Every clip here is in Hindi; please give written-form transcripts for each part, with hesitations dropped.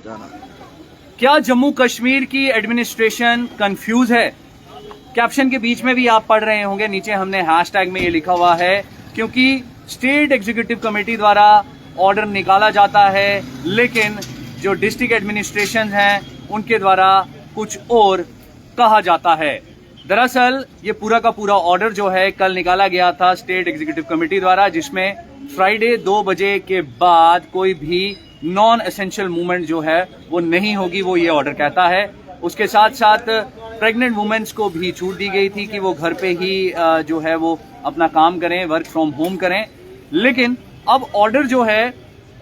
जाना। क्या जम्मू कश्मीर की एडमिनिस्ट्रेशन कंफ्यूज है? कैप्शन के बीच में भी आप पढ़ रहे होंगे, नीचे हमने हैशटैग में ये लिखा हुआ है, क्योंकि स्टेट एग्जीक्यूटिव कमेटी द्वारा ऑर्डर निकाला जाता है, लेकिन जो डिस्ट्रिक्ट एडमिनिस्ट्रेशन हैं उनके द्वारा कुछ और कहा जाता है। दरअसल ये पूरा का पूरा ऑर्डर जो है कल निकाला गया था स्टेट एग्जीक्यूटिव कमेटी द्वारा, जिसमें फ्राइडे 2 बजे के बाद कोई भी नॉन एसेंशियल मूवमेंट जो है वो नहीं होगी, वो ये ऑर्डर कहता है। उसके साथ साथ प्रेग्नेंट वुमेन्स को भी छूट दी गई थी कि वो घर पे ही जो है वो अपना काम करें, वर्क फ्रॉम होम करें। लेकिन अब ऑर्डर जो है,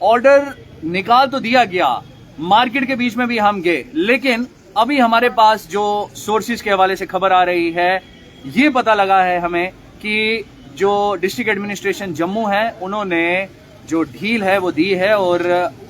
ऑर्डर निकाल तो दिया गया, मार्केट के बीच में भी हम गए, लेकिन अभी हमारे पास जो सोर्सेज के हवाले से खबर आ रही है, ये पता लगा है हमें कि जो डिस्ट्रिक्ट एडमिनिस्ट्रेशन जम्मू है उन्होंने जो ढील है वो दी है, और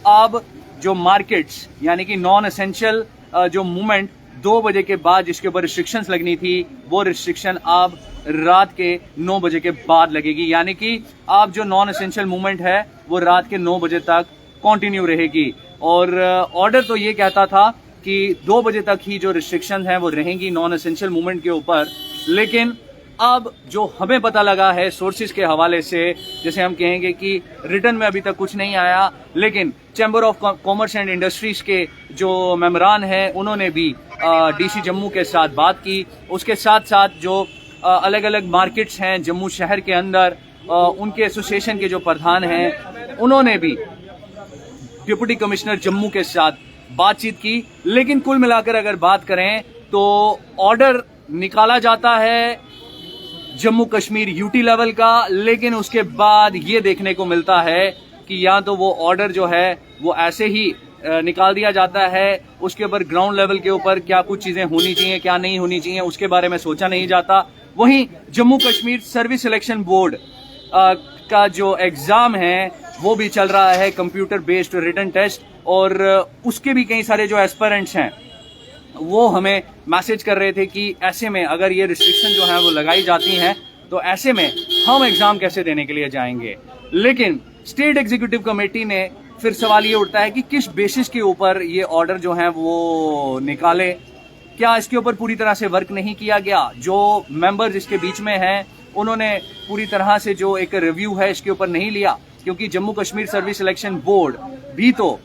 अब जो मार्केट्स यानी कि नॉन एसेंशियल जो मूवमेंट 2 बजे के बाद जिसके ऊपर रिस्ट्रिक्शंस लगनी थी, वो रिस्ट्रिक्शन अब रात के 9 बजे के बाद लगेगी। यानी कि अब जो नॉन एसेंशियल मूवमेंट है वो रात के 9 बजे तक कंटिन्यू रहेगी। और ऑर्डर तो ये कहता था कि 2 बजे तक ही जो रिस्ट्रिक्शन है वो रहेंगी नॉन एसेंशियल मूवमेंट के ऊपर, लेकिन अब जो हमें पता लगा है सोर्सेज के हवाले से, जैसे हम कहेंगे कि रिटर्न में अभी तक कुछ नहीं आया, लेकिन chamber of commerce and industries के जो मेंबरान हैं उन्होंने भी डीसी जम्मू के साथ बात की। उसके साथ साथ जो अलग अलग मार्केट्स हैं जम्मू शहर के अंदर, उनके एसोसिएशन के जो प्रधान हैं उन्होंने भी डिप्टी कमिश्नर जम्मू के साथ बातचीत की। लेकिन कुल मिलाकर अगर बात करें तो ऑर्डर निकाला जाता है जम्मू कश्मीर यूटी लेवल का, लेकिन उसके बाद ये देखने को मिलता है कि या तो वो ऑर्डर जो है वो ऐसे ही निकाल दिया जाता है, उसके ऊपर ग्राउंड लेवल के ऊपर क्या कुछ चीजें होनी चाहिए क्या नहीं होनी चाहिए उसके बारे में सोचा नहीं जाता। वहीं Jammu Kashmir service selection board का जो एग्जाम है वो भी चल रहा है, कंप्यूटर बेस्ड रिटन टेस्ट, और उसके भी कई सारे जो एस्पिरेंट्स हैं वो हमें मैसेज कर रहे थे कि ऐसे में अगर ये रिस्ट्रिक्शन जो है वो लगाई जाती हैं तो ऐसे में हम एग्जाम कैसे देने के लिए जाएंगे। लेकिन स्टेट एग्जीक्यूटिव कमेटी ने फिर सवाल ये उठता है कि किस बेसिस के ऊपर ये ऑर्डर जो है वो निकाले, क्या इसके ऊपर पूरी तरह से वर्क नहीं किया गया? जो मेंबर्स इसके बीच में हैं उन्होंने पूरी तरह से जो एक रिव्यू है इसके ऊपर नहीं लिया, क्योंकि Jammu Kashmir service selection board भी तो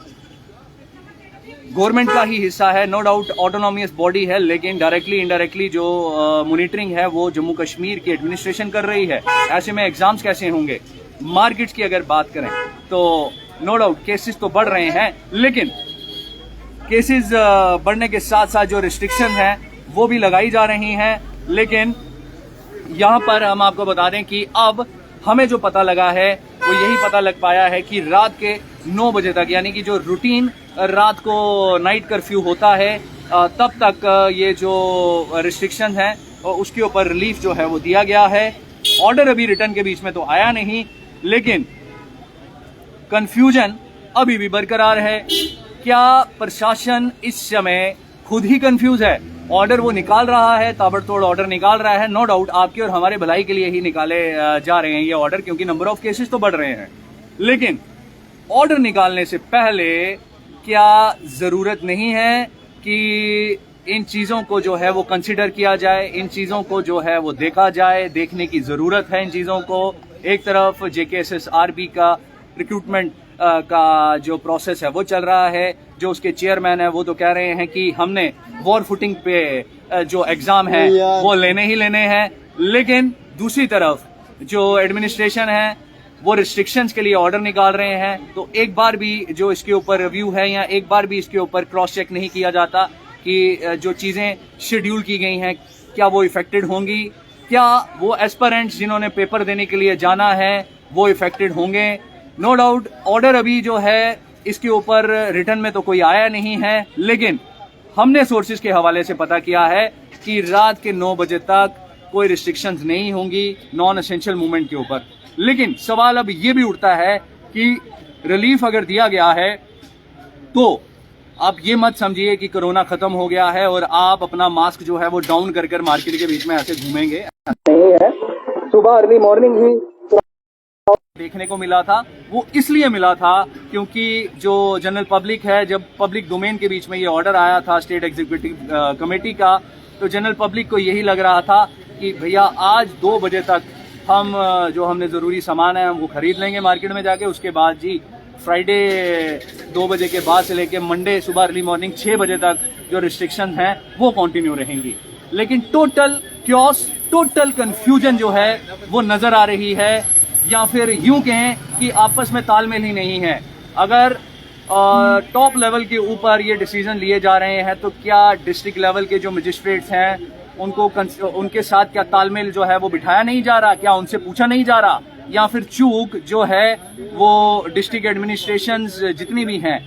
गवर्नमेंट का ही हिस्सा है, नो डाउट ऑटोनॉमियस बॉडी है, लेकिन डायरेक्टली इनडायरेक्टली जो मॉनिटरिंग है वो जम्मू कश्मीर की एडमिनिस्ट्रेशन कर रही है। ऐसे में एग्जाम्स कैसे होंगे? मार्केट्स की अगर बात करें तो नो डाउट केसेस तो बढ़ रहे हैं, लेकिन केसेस बढ़ने के साथ साथ जो रिस्ट्रिक्शन है वो भी लगाई जा रही हैं। लेकिन यहाँ पर हम आपको बता दें कि अब हमें जो पता लगा है वो यही पता लग पाया है कि रात के 9 बजे तक, यानी कि जो रूटीन रात को नाइट कर्फ्यू होता है, तब तक ये जो रिस्ट्रिक्शन है उसके ऊपर रिलीफ जो है वो दिया गया है। ऑर्डर अभी रिटर्न के बीच में तो आया नहीं, लेकिन कंफ्यूजन अभी भी बरकरार है। क्या प्रशासन इस समय खुद ही कंफ्यूज है? ऑर्डर वो निकाल रहा है, ताबड़तोड़ ऑर्डर निकाल रहा है, नो डाउट आपकी और हमारे भलाई के लिए ही निकाले जा रहे हैं ये ऑर्डर, क्योंकि नंबर ऑफ केसेस तो बढ़ रहे हैं। लेकिन ऑर्डर निकालने से पहले क्या जरूरत नहीं है कि इन चीजों को जो है वो कंसिडर किया जाए, इन चीजों को जो है वो देखा जाए, देखने की जरूरत है इन चीजों को। एक तरफ JKSSRB का रिक्रूटमेंट का जो प्रोसेस है वो चल रहा है, जो उसके चेयरमैन है वो तो कह रहे हैं कि हमने वॉर फुटिंग पे जो एग्जाम है वो लेने ही लेने हैं, लेकिन दूसरी तरफ जो एडमिनिस्ट्रेशन है वो रिस्ट्रिक्शंस के लिए ऑर्डर निकाल रहे हैं। तो एक बार भी जो इसके ऊपर रिव्यू है या एक बार भी इसके ऊपर क्रॉस चेक नहीं किया जाता कि जो चीजें शेड्यूल की गई हैं क्या वो इफेक्टेड होंगी, क्या वो एस्पिरेंट्स जिन्होंने पेपर देने के लिए जाना है वो इफेक्टेड होंगे। नो डाउट ऑर्डर अभी जो है इसके ऊपर रिटर्न में तो कोई आया नहीं है, लेकिन हमने सोर्सेज के हवाले से पता किया है कि रात के 9 बजे तक कोई रिस्ट्रिक्शंस नहीं होंगी नॉन एसेंशियल मूवमेंट के ऊपर। लेकिन सवाल अब ये भी उठता है कि रिलीफ अगर दिया गया है तो आप ये मत समझिए कि कोरोना खत्म हो गया है और आप अपना मास्क जो है वो डाउन कर कर मार्केट के बीच में ऐसे घूमेंगे। नहीं है, सुबह अर्ली मॉर्निंग ही देखने को मिला था वो इसलिए मिला था क्योंकि जो जनरल पब्लिक है, जब पब्लिक डोमेन के बीच में ये ऑर्डर आया था स्टेट एग्जीक्यूटिव कमेटी का, तो जनरल पब्लिक को यही लग रहा था कि भैया आज 2 बजे तक हम जो हमने ज़रूरी सामान है हम वो खरीद लेंगे मार्केट में जाके, उसके बाद जी फ्राइडे 2 बजे के बाद से लेके मंडे सुबह अर्ली मॉर्निंग 6 बजे तक जो रिस्ट्रिक्शन हैं वो कंटिन्यू रहेंगी। लेकिन टोटल क्योस, टोटल कंफ्यूजन जो है वो नज़र आ रही है, या फिर यूं कहें कि आपस में तालमेल ही नहीं है। अगर टॉप लेवल के ऊपर ये डिसीजन लिए जा रहे हैं तो क्या डिस्ट्रिक्ट लेवल के जो मजिस्ट्रेट्स हैं उनके साथ क्या तालमेल जो है वो बिठाया नहीं जा रहा, क्या उनसे पूछा नहीं जा रहा, या फिर चूक जो है वो डिस्ट्रिक्ट एडमिनिस्ट्रेशंस जितनी भी हैं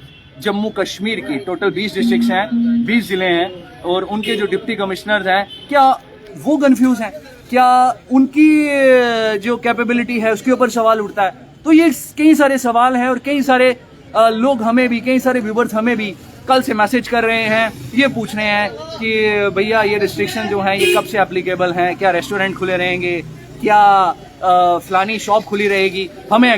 जम्मू कश्मीर की, टोटल 20 डिस्ट्रिक्ट्स हैं, 20 जिले हैं, और उनके जो डिप्टी कमिश्नर्स हैं क्या वो कंफ्यूज हैं, क्या उनकी जो कैपेबिलिटी है उसके ऊपर सवाल उठता है। तो ये कई सारे सवाल हैं और कई सारे लोग हमें भी, कई सारे व्यूवर्स हमें भी कल से मैसेज कर रहे हैं, ये पूछ रहे हैं कि भैया ये रिस्ट्रिक्शन जो हैं ये कब से एप्लीकेबल हैं, क्या रेस्टोरेंट खुले रहेंगे, क्या फलानी शॉप खुली रहेगी। हमें